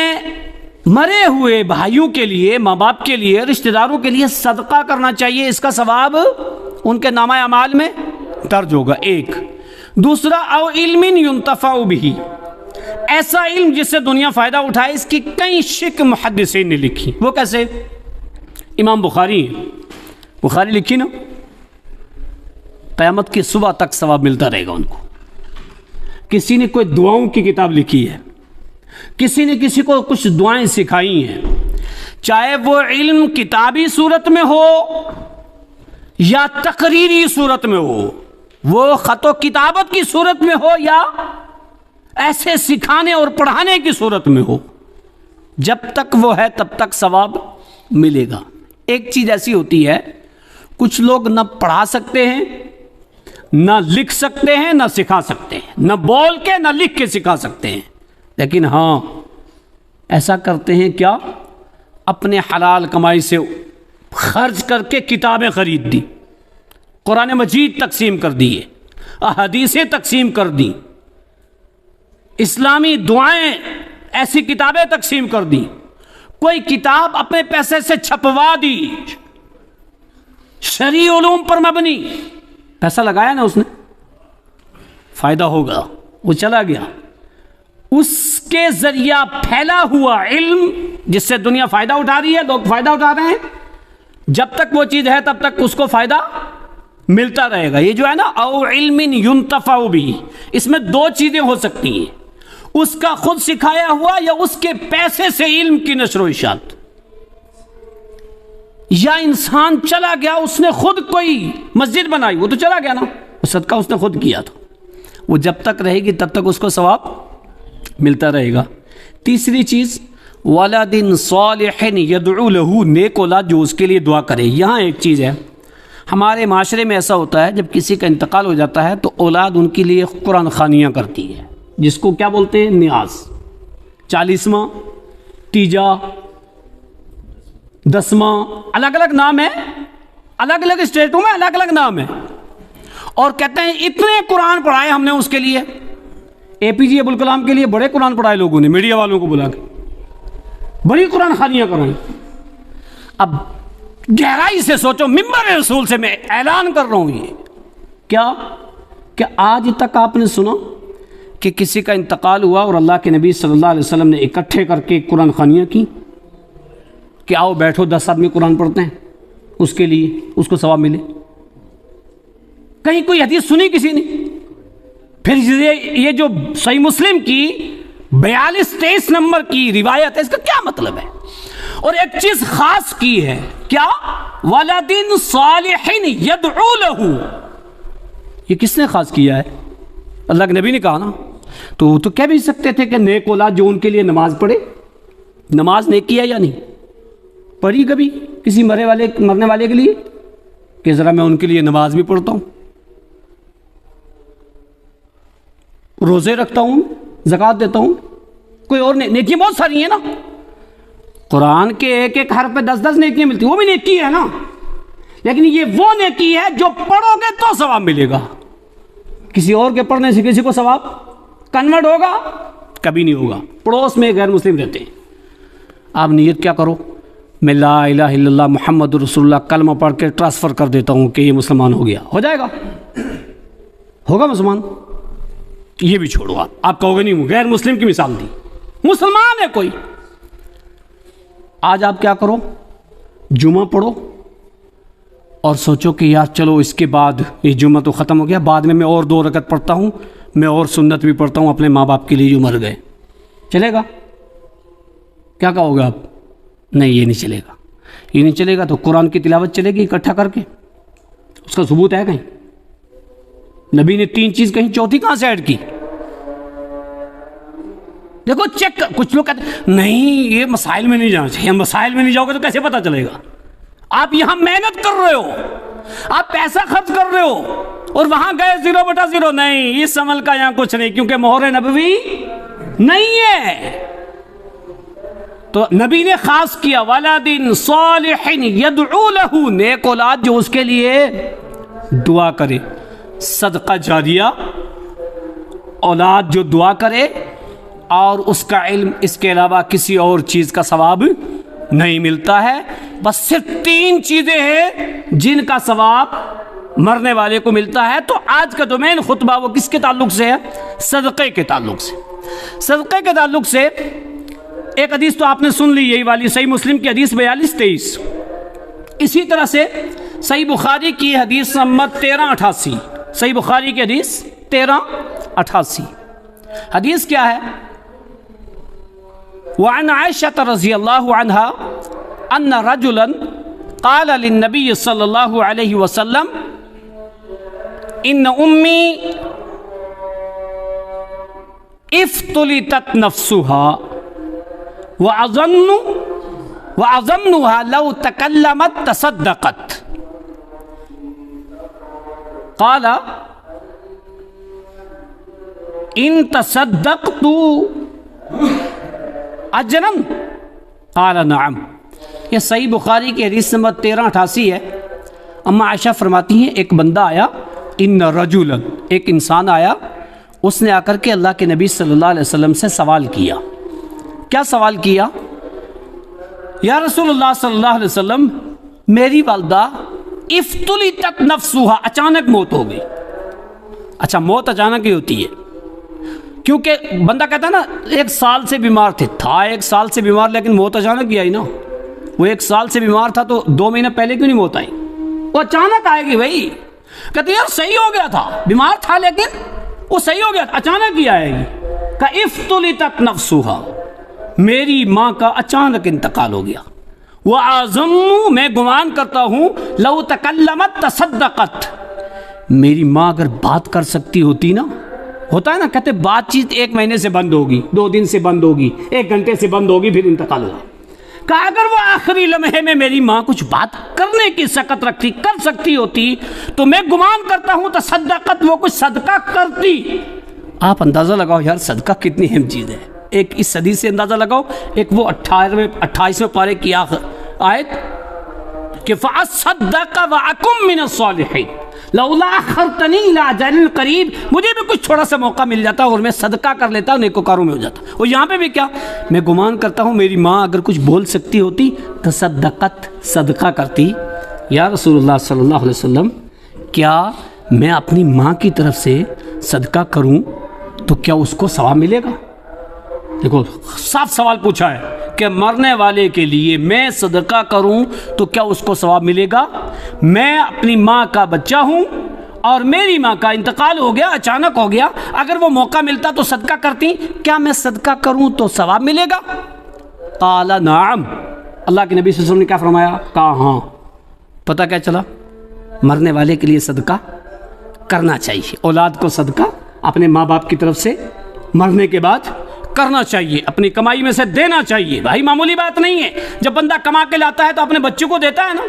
مرے ہوئے بھائیوں کے لیے، ماں باپ کے لیے، رشتہ داروں کے لیے صدقہ کرنا چاہیے. اس کا ثواب ان کے نامہ اعمال میں درج ہوگا. ایک. دوسرا او علم ينتفع به. ایسا علم جس سے دنیا فائدہ اٹھائے. اس کی کئی شک محدثین نے لکھی. وہ کیسے؟ امام بخاری ہیں، بخاری لکھی نا، قیامت کی صبح تک ثواب ملتا رہے گا ان کو. کسی نے کوئی دعاؤں کی کتاب لکھی ہے، کسی نے کسی کو کچھ دعائیں سکھائی ہیں، چاہے وہ علم کتابی صورت میں ہو یا تقریری صورت میں ہو، وہ خط و کتابت کی صورت میں ہو یا ایسے سکھانے اور پڑھانے کی صورت میں ہو، جب تک وہ ہے تب تک ثواب ملے گا. ایک چیز ایسی ہوتی ہے، کچھ لوگ نہ پڑھا سکتے ہیں، نہ لکھ سکتے ہیں، نہ سکھا سکتے ہیں، نہ بول کے نہ لکھ کے سکھا سکتے ہیں، لیکن ہاں ایسا کرتے ہیں کیا؟ اپنے حلال کمائی سے خرچ کر کے کتابیں خرید دی، قرآن مجید تقسیم کر دیے، احادیثیں تقسیم کر دی، اسلامی دعائیں ایسی کتابیں تقسیم کر دی، کوئی کتاب اپنے پیسے سے چھپوا دی، شرعی علوم پر مبنی، پیسہ لگایا نا اس نے، فائدہ ہوگا، وہ چلا گیا، اس کے ذریعہ پھیلا ہوا علم جس سے دنیا فائدہ اٹھا رہی ہے، لوگ فائدہ اٹھا رہے ہیں، جب تک وہ چیز ہے تب تک اس کو فائدہ ملتا رہے گا۔ یہ جو ہے نا او علم ينتفع به، اس میں دو چیزیں ہو سکتی ہیں، اس کا خود سکھایا ہوا یا اس کے پیسے سے علم کی نشر و اشاعت، یا انسان چلا گیا، اس نے خود کوئی مسجد بنائی، وہ تو چلا گیا نا، صدقہ اس نے خود کیا تھا، وہ جب تک رہے گی تب تک اس کو ثواب ملتا رہے گا۔ تیسری چیز ولد صالح یدعو له، نیک اولاد جو اس کے لیے دعا کرے۔ یہاں ایک چیز ہے، ہمارے معاشرے میں ایسا ہوتا ہے جب کسی کا انتقال ہو جاتا ہے تو اولاد ان کے لیے قرآن خوانیاں کرتی ہے، جس کو کیا بولتے ہیں؟ نیاز، 40واں، تیجا، 10واں، الگ الگ نام ہے، الگ الگ اسٹیٹوں میں الگ الگ نام ہے، اور کہتے ہیں اتنے قرآن پڑھائے ہم نے اس کے لیے، اے پی جے عبد الکلام کے لیے بڑے قرآن پڑھائے لوگوں نے، میڈیا والوں کو بلا کے بڑی قرآن خوانیاں کرائیں۔ اب گہرائی سے سوچو، منبر رسول سے میں اعلان کر رہا ہوں، یہ کیا آج تک آپ نے سنا کہ کسی کا انتقال ہوا اور اللہ کے نبی صلی اللہ علیہ وسلم نے اکٹھے کر کے قرآن خوانیاں کی کہ آؤ بیٹھو 10 آدمی قرآن پڑھتے ہیں اس کے لیے، اس کو ثواب ملے؟ کہیں کوئی حدیث سنی کسی نے؟ پھر یہ جو صحیح مسلم کی 42-23 نمبر کی روایت ہے، اس کا کیا مطلب ہے؟ اور ایک چیز خاص کی ہے، کیا؟ ولد صالح یدعو له، یہ کس نے خاص کیا ہے؟ اللہ کے نبی نے کہا نا، تو وہ تو کہہ بھی سکتے تھے کہ نیک اولاد جو ان کے لیے نماز پڑھے۔ نماز نیکی ہے یا نہیں؟ پڑھی کبھی کسی مرنے والے کے لیے کہ ذرا میں ان کے لیے نماز بھی پڑھتا ہوں، روزے رکھتا ہوں، زکوٰۃ دیتا ہوں، کوئی اور نیکی بہت ساری ہیں نا، قرآن کے ایک ایک حرف پہ 10-10 نیکیاں ملتی ہیں، وہ بھی نیکی ہے نا، لیکن یہ وہ نیکی ہے جو پڑھو گے تو ثواب ملے گا، کسی اور کے پڑھنے سے کسی کو ثواب کنورٹ ہوگا؟ کبھی نہیں ہوگا۔ پڑوس میں غیر مسلم رہتے ہیں، آپ نیت کیا کرو، میں لا الہ الا اللہ محمد رسول اللہ کلمہ پڑھ کے ٹرانسفر کر دیتا ہوں کہ یہ مسلمان ہو گیا، ہو جائے گا؟ ہوگا مسلمان؟ یہ بھی چھوڑو، آپ کہو گے نہیں، غیر مسلم کی مثال دی، مسلمان ہے کوئی۔ آج آپ کیا کرو، جمعہ پڑھو اور سوچو کہ یار چلو اس کے بعد یہ جمعہ تو ختم ہو گیا، بعد میں اور 2 رکعت پڑھتا ہوں، میں اور سنت بھی پڑھتا ہوں اپنے ماں باپ کے لیے جو مر گئے، چلے گا؟ کیا کہو گے آپ؟ نہیں، یہ نہیں چلے گا، یہ نہیں چلے گا۔ تو قرآن کی تلاوت چلے گی اکٹھا کر کے؟ اس کا ثبوت ہے کہیں؟ نبی نے 3 چیز کہیں، چوتھی کہاں سے ایڈ کی؟ دیکھو چیک، کچھ لوگ کہتے ہیں نہیں یہ مسائل میں نہیں جانا چاہیے، مسائل میں نہیں جاؤ گے تو کیسے پتہ چلے گا؟ آپ یہاں محنت کر رہے ہو، آپ پیسہ خرچ کر رہے ہو، اور وہاں گئے 0/0، نہیں، اس عمل کا یہاں کچھ نہیں، کیونکہ مہر نبوی نہیں ہے۔ تو نبی نے خاص کیا ولد صالح یدعو له، نیک اولاد جو اس کے لیے دعا کرے، صدقہ جاریہ، اولاد جو دعا کرے اور اس کا علم، اس کے علاوہ کسی اور چیز کا ثواب نہیں ملتا ہے۔ بس صرف 3 چیزیں ہیں جن کا ثواب مرنے والے کو ملتا ہے۔ تو آج کا ڈومین خطبہ وہ کس کے تعلق سے ہے؟ صدقے کے تعلق سے۔ صدقے کے تعلق سے ایک حدیث تو آپ نے سن لی، یہی والی صحیح مسلم کی حدیث 42-23، اسی طرح سے صحیح بخاری کی حدیث نمبر 1388، صحیح بخاری کی حدیث 1388، حدیث کیا ہے؟ وعن عائشة رضی اللہ عنہا ان رجلا قال للنبی صلی اللہ علیہ وسلم ان امی افتلتت نفسها وَأَظَنُّهَا لَوْ تَكَلَّمَتْ تَصَدَّقَتْ قَالَ إِن تَصَدَّقْتُ أَجْرًا قَالَ نَعَمْ۔ یہ صحیح بخاری کی حدیث نمبر 1388 ہے۔ اما عائشہ فرماتی ہیں ایک بندہ آیا، ان رجلا، ایک انسان آیا، اس نے آ کر کے اللہ کے نبی صلی اللہ علیہ وسلم سے سوال کیا۔ کیا سوال کیا؟ یا رسول اللہ صلی اللہ علیہ وسلم، میری والدہ افتلتت نفسها، اچانک موت ہو گئی۔ اچھا، موت اچانک ہی ہوتی ہے، کیونکہ بندہ کہتا ہے نا 1 سال سے بیمار تھا 1 سال سے بیمار، لیکن موت اچانک ہی آئی نا۔ وہ 1 سال سے بیمار تھا تو 2 مہینے پہلے کیوں نہیں موت آئی؟ وہ اچانک آئے گی بھائی۔ کہتے یار صحیح ہو گیا تھا، بیمار تھا لیکن وہ صحیح ہو گیا تھا، اچانک ہی آئے گی۔ کہ افتلتت نفسها، میری ماں کا اچانک انتقال ہو گیا۔ وَأَظُنُّ، میں گمان کرتا ہوں، لَوْ تَكَلَّمَتْ تَصَدَّقَتْ، میری ماں اگر بات کر سکتی ہوتی نا، ہوتا ہے نا کہتے بات چیت 1 مہینے سے بند ہوگی، 2 دن سے بند ہوگی، 1 گھنٹے سے بند ہوگی، پھر انتقال ہوگا۔ کہ اگر وہ آخری لمحے میں میری ماں کچھ بات کرنے کی سکت رکھتی، کر سکتی ہوتی، تو میں گمان کرتا ہوں تصدقت، وہ کچھ صدقہ کرتی۔ آپ اندازہ لگاؤ یار صدقہ کتنی اہم چیز ہے۔ ایک اس حدیث سے اندازہ لگاؤ، ایک وہ 28ویں پارے کی آیت کہ فَأَصَّدَّقَ وَأَكُن مِّنَ الصَّالِحِينَ لَوْلَا أَخَّرْتَنِي إِلَىٰ أَجَلٍ قَرِيبٍ، مجھے بھی کچھ تھوڑا سا موقع مل جاتا اور میں صدقہ کر لیتا، نیکوکاروں میں ہو جاتا۔ اور یہاں پہ بھی کیا، میں گمان کرتا ہوں میری ماں اگر کچھ بول سکتی ہوتی تصدقت، صدقہ کرتی۔ یا رسول اللہ صلی اللہ علیہ وسلم، کیا میں اپنی ماں کی طرف سے صدقہ کروں تو کیا اس کو ثواب ملے گا؟ دیکھو صاف سوال پوچھا ہے کہ مرنے والے کے لیے میں صدقہ کروں تو کیا اس کو ثواب ملے گا؟ میں اپنی ماں کا بچہ ہوں اور میری ماں کا انتقال ہو گیا، اچانک ہو گیا، اگر وہ موقع ملتا تو صدقہ کرتی، کیا میں صدقہ کروں تو ثواب ملے گا؟ قال نعم، اللہ کے نبی صلی اللہ علیہ وسلم نے کیا فرمایا؟ کہا ہاں۔ پتہ کیا چلا؟ مرنے والے کے لیے صدقہ کرنا چاہیے، اولاد کو صدقہ اپنے ماں باپ کی طرف سے مرنے کے بعد کرنا چاہیے، اپنی کمائی میں سے دینا چاہیے۔ بھائی معمولی بات نہیں ہے، جب بندہ کما کے لاتا ہے تو اپنے بچوں کو دیتا ہے نا،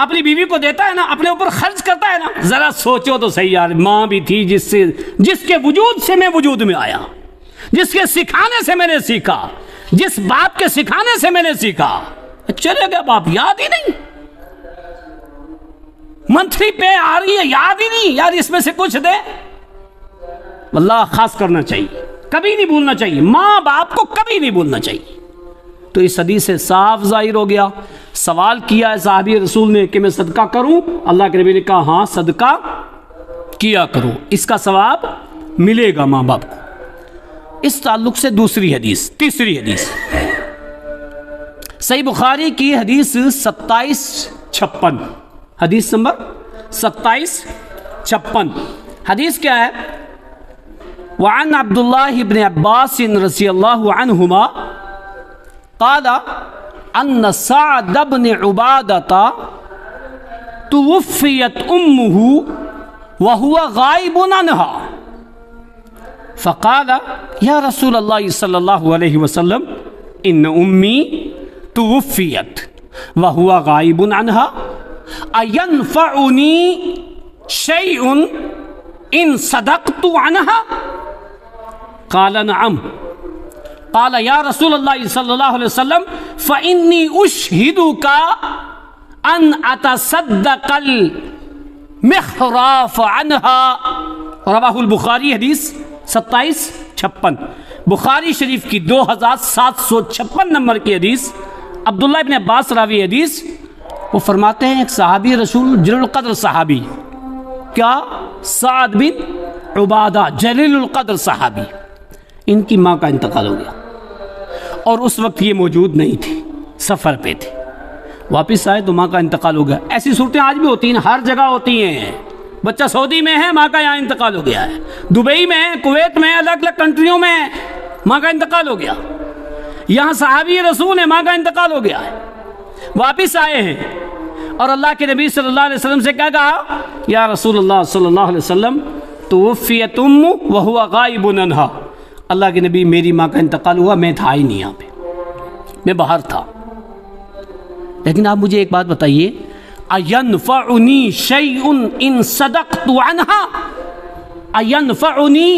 اپنی بیوی کو دیتا ہے نا، اپنے اوپر خرچ کرتا ہے نا۔ ذرا سوچو تو صحیح یار، ماں بھی تھی جس کے وجود سے میں وجود میں آیا، جس کے سکھانے سے میں نے سیکھا، جس باپ کے سکھانے سے میں نے سیکھا، چلے گیا باپ، یاد ہی نہیں، منتھلی پے آ رہی ہے، یاد ہی نہیں، یار اس میں سے کچھ دے۔ واللہ خاص کرنا چاہیے، کبھی نہیں بھولنا چاہیے، ماں باپ کو کبھی نہیں بھولنا چاہیے۔ تو اس حدیث سے صاف ظاہر ہو گیا، سوال کیا ہے صحابی رسول نے کہ میں صدقہ کروں، اللہ کے نبی نے کہا ہاں صدقہ کیا کرو، اس کا ثواب ملے گا ماں باپ کو۔ اس تعلق سے دوسری حدیث، تیسری حدیث صحیح بخاری کی حدیث 2756، حدیث نمبر 2756، حدیث کیا ہے؟ وعن عبد الله بن عباس رضی اللہ عنہما قال ان سعد بن عبادة توفیت امه وهو غائب عنها فقال یا رسول اللہ صلی اللہ علیہ وسلم ان امی توفیت وهو غائب عنها اینفعنی شیء ان صدقت عنها قال نعم قال یا رسول اللہ صلی اللہ علیہ وسلم فإنی اشہدک ان اتصدق المخراف عنها، رواہ البخاری، حدیث 2756، بخاری شریف کی 2756 نمبر کی حدیث، عبداللہ ابن عباس راوی حدیث، وہ فرماتے ہیں ایک صحابی رسول جلیل القدر صحابی، کیا؟ سعد بن عبادہ، جلیل القدر صحابی، ان کی ماں کا انتقال ہو گیا اور اس وقت یہ موجود نہیں تھی، سفر پہ تھے، واپس آئے تو ماں کا انتقال ہو گیا۔ ایسی صورتیں آج بھی ہوتی ہیں، ہر جگہ ہوتی ہیں، بچہ سعودی میں ہے، ماں کا یہاں انتقال ہو گیا ہے، دبئی میں، کویت میں، الگ الگ کنٹریوں میں ماں کا انتقال ہو گیا، یہاں صحابی رسول ہے، ماں کا انتقال ہو گیا ہے، واپس آئے ہیں اور اللہ کے نبی صلی اللہ علیہ وسلم سے کیا کہا؟ یا رسول اللہ صلی اللہ علیہ وسلم توفیت ام وہو غائب عنہا، اللہ کے نبی میری ماں کا انتقال ہوا، میں تھا ہی نہیں یہاں پہ، میں باہر تھا۔ لیکن آپ مجھے ایک بات بتائیے، اَيَنْفَعُنِي شَيْءٌ إِن صَدَقْتُ عَنْهَا، اَيَنْفَعُنِي،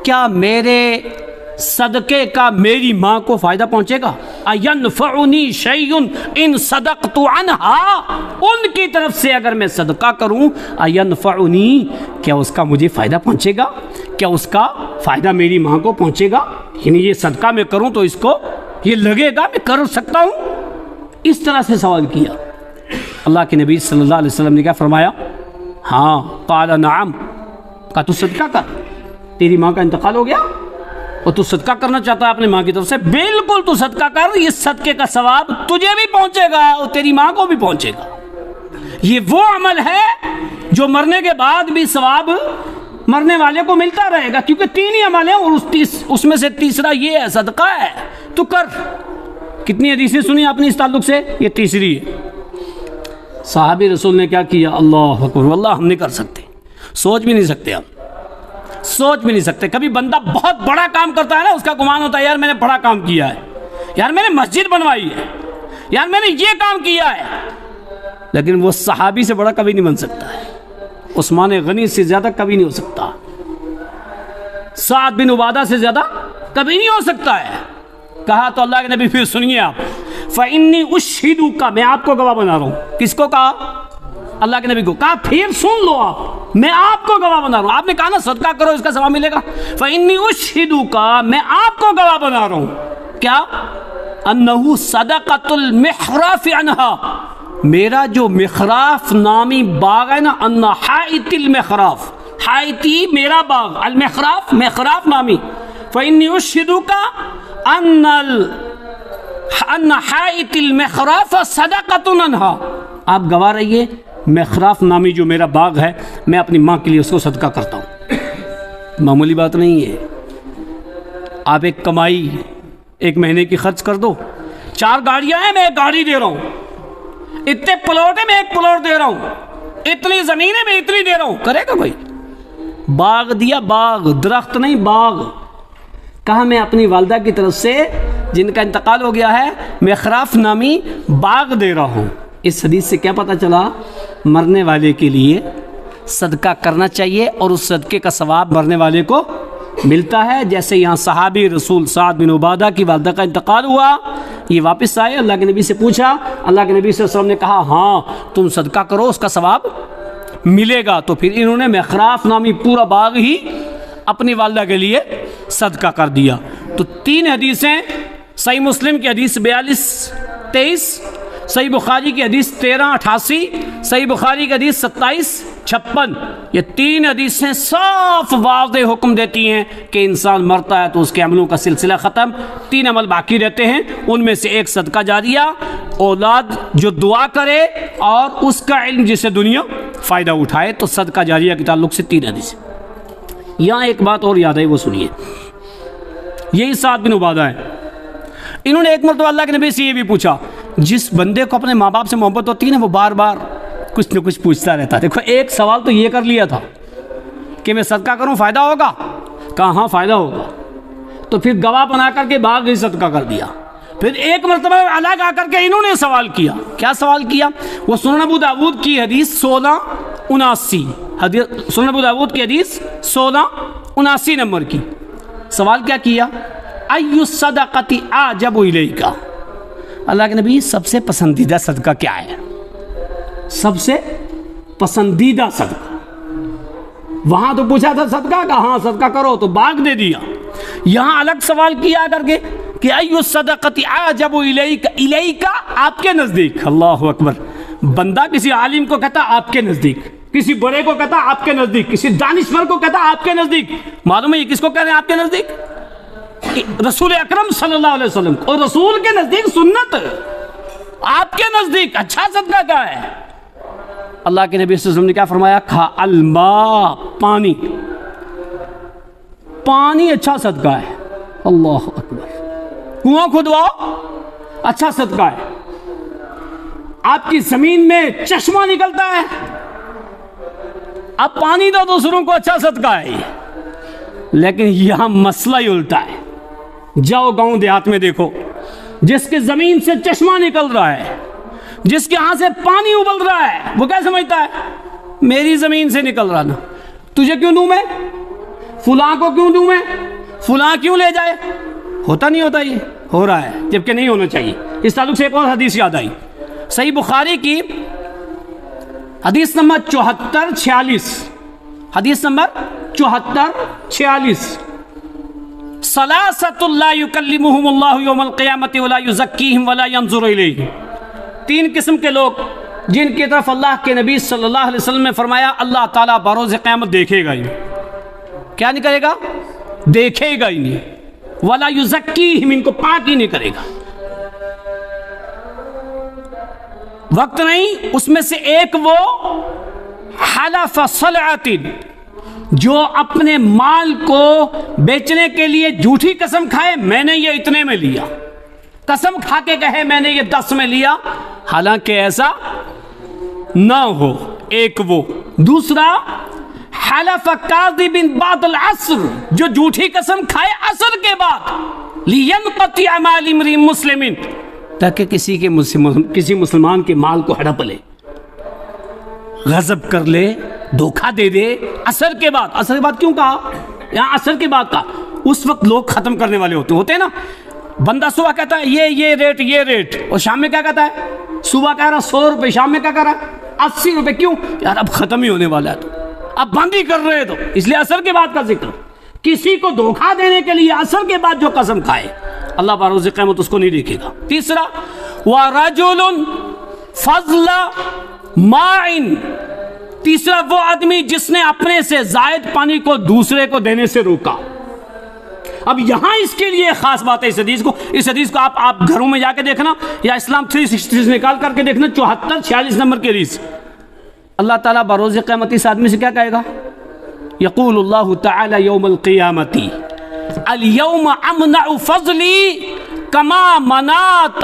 کیا میرے صدقے کا میری ماں کو فائدہ پہنچے گا؟ اَيَنْفَعُنِي شَيْءٌ إِن صَدَقْتُ عَنْهَا، ان کی طرف سے اگر میں صدقہ کروں، اَيَنْفَعُنِي، کیا اس کا مجھے فائدہ پہنچے گا؟ کیا اس کا فائدہ میری ماں کو پہنچے گا؟ یعنی یہ صدقہ میں کروں تو اس کو یہ لگے گا میں کر سکتا ہوں؟ اس طرح سے سوال کیا۔ اللہ کے نبی صلی اللہ علیہ وسلم نے کیا فرمایا؟ ہاں، قال نعم، کہا تو صدقہ کر، تیری ماں کا انتقال ہو گیا اور تو صدقہ کرنا چاہتا ہے اپنی ماں کی طرف سے، بالکل تو صدقہ کر، یہ صدقے کا ثواب تجھے بھی پہنچے گا اور تیری ماں کو بھی پہنچے گا۔ یہ وہ عمل ہے جو مرنے کے بعد بھی ثواب مرنے والے کو ملتا رہے گا، کیونکہ تین ہی عمل ہیں اور اس میں سے تیسرا یہ ہے، صدقہ ہے، تو کر۔ کتنی حدیثیں سنی آپ نے اس تعلق سے؟ یہ تیسری ہے۔ صحابی رسول نے کیا کیا؟ اللہ اکبر، واللہ ہم نہیں کر سکتے، سوچ بھی نہیں سکتے، ہم سوچ بھی نہیں سکتے۔ کبھی بندہ بہت بڑا کام کرتا ہے نا، اس کا گمان ہوتا ہے یار میں نے بڑا کام کیا ہے، یار میں نے مسجد بنوائی ہے، یار میں نے یہ کام کیا ہے، لیکن وہ صحابی سے بڑا کبھی نہیں بن سکتا ہے، عثمان غنی سے زیادہ کبھی نہیں ہو سکتا، سعد بن عبادہ سے زیادہ کبھی نہیں ہو سکتا ہے۔ کہا تو اللہ کے نبی پھر سنیے آپ، فَإِنِّي أُشْهِدُكَ، میں آپ کو گواہ بنا رہا ہوں۔ کس کو کہا؟ اللہ کے نبی کو کہا، پھر سن لو آپ، میں آپ کو گواہ بنا رہا ہوں۔ آپ نے کہا نا صدقہ کرو اس کا ثواب ملے گا، فَإِنِّي أُشْهِدُكَ، میں آپ کو گواہ بنا رہا ہوں۔ کیا؟ أَنَّهُ صَدَقَةُ الْمِحْرَافِ عَنْهَا، میرا جو مخراف نامی باغ ہے نا، أَنَّ حَائِطِ الْمِحْرَاف، حائطی میرا باغ، المحراف مخراف نامی، فَإِنِّي أُشْهِدُكَ ان حائط المخراف صدقۃ عنها، آپ گواہ رہیے مخراف نامی جو میرا باغ ہے میں اپنی ماں کے لیے اس کو صدقہ کرتا ہوں۔ معمولی بات نہیں ہے۔ آپ ایک کمائی ایک مہینے کی خرچ کر دو، 4 گاڑیاں ہیں میں ایک گاڑی دے رہا ہوں، اتنے پلاٹ ہیں میں ایک پلاٹ دے رہا ہوں، اتنی زمین ہے میں اتنی دے رہا ہوں، کرے گا کوئی؟ باغ دیا، باغ، درخت نہیں باغ۔ کہا میں اپنی والدہ کی طرف سے جن کا انتقال ہو گیا ہے مخراف نامی باغ دے رہا ہوں۔ اس حدیث سے کیا پتہ چلا؟ مرنے والے کے لیے صدقہ کرنا چاہیے اور اس صدقے کا ثواب مرنے والے کو ملتا ہے۔ جیسے یہاں صحابی رسول سعد بن عبادہ کی والدہ کا انتقال ہوا، یہ واپس آئے، اللہ کے نبی سے پوچھا، اللہ کے نبی صلی اللہ علیہ وسلم نے کہا ہاں تم صدقہ کرو اس کا ثواب ملے گا، تو پھر انہوں نے مخراف نامی پورا باغ ہی اپنی والدہ کے لیے صدقہ کر دیا۔ تو 3 حدیثیں، صحیح مسلم کی حدیث 42-23، صحیح بخاری کی حدیث 13-88، صحیح بخاری کی حدیث 27-56، یہ 3 حدیثیں صاف واضح حکم دیتی ہیں کہ انسان مرتا ہے تو اس کے عملوں کا سلسلہ ختم، 3 عمل باقی رہتے ہیں، ان میں سے ایک صدقہ جاریہ، اولاد جو دعا کرے اور اس کا علم جس سے دنیا فائدہ اٹھائے، تو صدقہ جاریہ کے تعلق سے 3 حدیثیں۔ یہاں ایک بات اور یاد ہے، وہ سنیے، یہی سعد بن عبادہ ہے، انہوں نے ایک مرتبہ اللہ کے نبی سے یہ بھی پوچھا، جس بندے کو اپنے ماں باپ سے محبت ہوتی ہے نا وہ بار بار کچھ نہ کچھ پوچھتا رہتا ہے۔ دیکھو ایک سوال تو یہ کر لیا تھا کہ میں صدقہ کروں فائدہ ہوگا، کہا ہاں فائدہ ہوگا، تو پھر گواہ بنا کر کے باغ ہی صدقہ کر دیا۔ پھر ایک مرتبہ الگ آ کر کے انہوں نے سوال کیا، کیا سوال کیا؟ وہ سنن ابو داؤد کی حدیث 1679، سنن ابو داؤد کی حدیث 1679 نمبر کی، سوال کیا کیا؟ ای الصدقۃ اعجب الیک، اللہ کے نبی سب سے پسندیدہ صدقہ کیا ہے؟ سب سے پسندیدہ صدقہ، وہاں تو پوچھا تھا صدقہ کا، ہاں صدقہ کرو تو باغ دے دیا، یہاں الگ سوال کیا کر کے کہ ای الصدقۃ اعجب الیک، الیک آپ کے نزدیک، اللہ اکبر، بندہ کسی عالم کو کہتا آپ کے نزدیک، کسی بڑے کو کہتا آپ کے نزدیک، کسی دانشور کو کہتا آپ کے نزدیک، معلوم ہے یہ کس کو کہہ رہے ہیں آپ کے نزدیک؟ رسول اکرم صلی اللہ علیہ وسلم، اور رسول کے نزدیک سنت، آپ کے نزدیک اچھا صدقہ کیا ہے؟ اللہ کے نبی صلی اللہ علیہ وسلم نے کیا فرمایا؟ کھا الماء، پانی، پانی اچھا صدقہ ہے، اللہ اکبر، کنواں کھدواؤ اچھا صدقہ ہے، آپ کی زمین میں چشمہ نکلتا ہے اب پانی دو دوسروں کو، اچھا صدقہ ہے۔ لیکن یہاں مسئلہ ہی الٹا ہے، جاؤ گاؤں دیہات میں دیکھو، جس کے زمین سے چشمہ نکل رہا ہے جس کے ہاتھ سے پانی ابل رہا ہے وہ کیا سمجھتا ہے میری زمین سے نکل رہا نا، تجھے کیوں دوں میں، فلاں کو کیوں دوں میں، فلاں کیوں لے جائے؟ ہوتا نہیں ہوتا، یہ ہو رہا ہے جبکہ نہیں ہونا چاہیے۔ اس تعلق سے ایک اور حدیث یاد آئی، صحیح بخاری کی حدیث نمبر 7446، حدیث نمبر 7446، ثلاثۃ لا یکلمہم اللہ یوم القیامۃ ولا یزکیہم ولا ینظر الیہم، تین قسم کے لوگ جن کی طرف اللہ کے نبی صلی اللہ علیہ وسلم نے فرمایا اللہ تعالیٰ بروز قیامت دیکھے گا ہی نہیں، کیا نہیں کرے گا، دیکھے گا ہی نہیں، ولا یزکیہم، ان کو پاک ہی نہیں کرے گا۔ وقت نہیں، اس میں سے ایک وہ حلف صلعۃ، جو اپنے مال کو بیچنے کے لیے جھوٹی قسم کھائے، میں نے یہ اتنے میں لیا، قسم کھا کے کہے میں نے یہ 10 میں لیا، حالانکہ ایسا نہ ہو، ایک وہ۔ دوسرا حلف کاذب بعد العصر، جو جھوٹی قسم کھائے عصر کے بعد، لینقطع مال امرئ مسلم، تاکہ کسی مسلمان کے مال کو ہڑپ لے، غضب کر لے، دھوکہ دے دے عصر کے بعد۔ عصر کے بعد کیوں کہا یہاں، عصر کے بعد کہا، اس وقت لوگ ختم کرنے والے ہوتے ہیں نا، بندہ صبح کہتا ہے یہ ریٹ، اور شام میں کیا کہتا ہے، صبح کہہ رہا 100 روپے، شام میں کیا کہہ رہا ہے 80 روپے، کیوں یار اب ختم ہی ہونے والا ہے، تو اب بند ہی کر رہے، تو اس لیے عصر کے بعد کا ذکر۔ کسی کو دھوکہ دینے کے لیے عصر کے بعد جو قسم کھائے، اللہ بروز قیامت اس کو نہیں دیکھے گا۔ تیسرا وَرَجُلٌ فَضْلَ مَاءٍ، تیسرا وہ آدمی جس نے اپنے سے زائد پانی کو دوسرے کو دینے سے روکا۔ اب یہاں اس کے لیے خاص بات ہے، اس حدیث کو آپ گھروں میں جا کے دیکھنا، یا اسلام 360 نکال کر کے دیکھنا، 7446 نمبر کی حدیث۔ اللہ تعالیٰ بروز قیامت اس آدمی سے کیا کہے گا، یقول اللہ تعالی یوم القیامت الیوم امنع فضلی کما منعت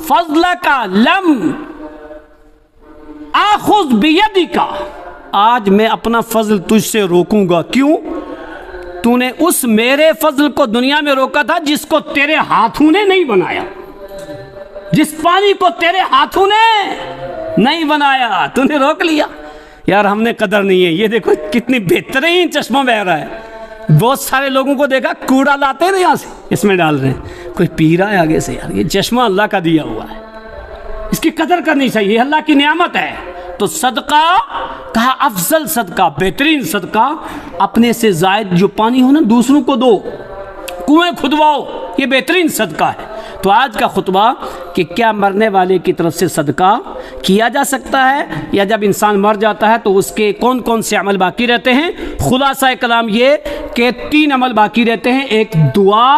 فضلک لم آخذ بیدک، آج میں اپنا فضل تجھ سے روکوں گا، کیوں؟ تو نے اس میرے فضل کو دنیا میں روکا تھا جس کو تیرے ہاتھوں نے نہیں بنایا، جس پانی کو تیرے ہاتھوں نے نہیں بنایا، تو نے روک لیا۔ یار ہم نے قدر نہیں ہے، یہ دیکھو کتنی بہترین چشمہ بہ رہا ہے، بہت سارے لوگوں کو دیکھا کوڑا لاتے ہیں یہاں سے اس میں ڈال رہے ہیں، کوئی پی رہا ہے آگے سے، یار یہ چشمہ اللہ کا دیا ہوا ہے، اس کی قدر کرنی چاہیے، یہ اللہ کی نعمت ہے۔ تو صدقہ کہا افضل صدقہ، بہترین صدقہ، اپنے سے زائد جو پانی ہو نا دوسروں کو دو، کنویں کھدواؤ، یہ بہترین صدقہ ہے۔ تو آج کا خطبہ کہ کیا مرنے والے کی طرف سے صدقہ کیا جا سکتا ہے، یا جب انسان مر جاتا ہے تو اس کے کون کون سے عمل باقی رہتے ہیں؟ خلاصہ کلام یہ کہ 3 عمل باقی رہتے ہیں، ایک دعا،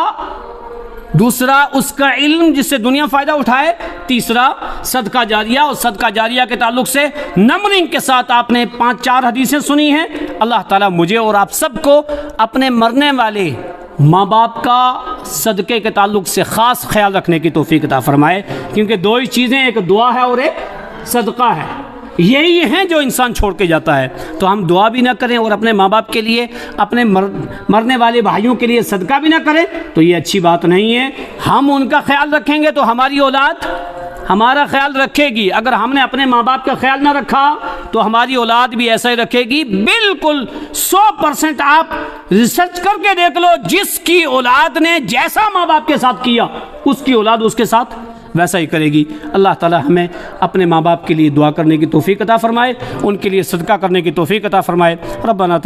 دوسرا اس کا علم جس سے دنیا فائدہ اٹھائے، تیسرا صدقہ جاریہ۔ اور صدقہ جاریہ کے تعلق سے نمبرنگ کے ساتھ آپ نے 5-4 حدیثیں سنی ہیں۔ اللہ تعالیٰ مجھے اور آپ سب کو اپنے مرنے والے ماں باپ کا صدقے کے تعلق سے خاص خیال رکھنے کی توفیق عطا فرمائے، کیونکہ 2 ہی چیزیں، ایک دعا ہے اور ایک صدقہ ہے، یہی ہیں جو انسان چھوڑ کے جاتا ہے۔ تو ہم دعا بھی نہ کریں اور اپنے ماں باپ کے لیے، اپنے مرنے والے بھائیوں کے لیے صدقہ بھی نہ کریں تو یہ اچھی بات نہیں ہے۔ ہم ان کا خیال رکھیں گے تو ہماری اولاد ہمارا خیال رکھے گی، اگر ہم نے اپنے ماں باپ کا خیال نہ رکھا تو ہماری اولاد بھی ایسا ہی رکھے گی۔ بالکل 100% آپ ریسرچ کر کے دیکھ لو، جس کی اولاد نے جیسا ماں باپ کے ساتھ کیا اس کی اولاد اس کے ساتھ ویسا ہی کرے گی۔ اللہ تعالی ہمیں اپنے ماں باپ کے لیے دعا کرنے کی توفیق عطا فرمائے، ان کے لیے صدقہ کرنے کی توفیق عطا فرمائے۔ ربنا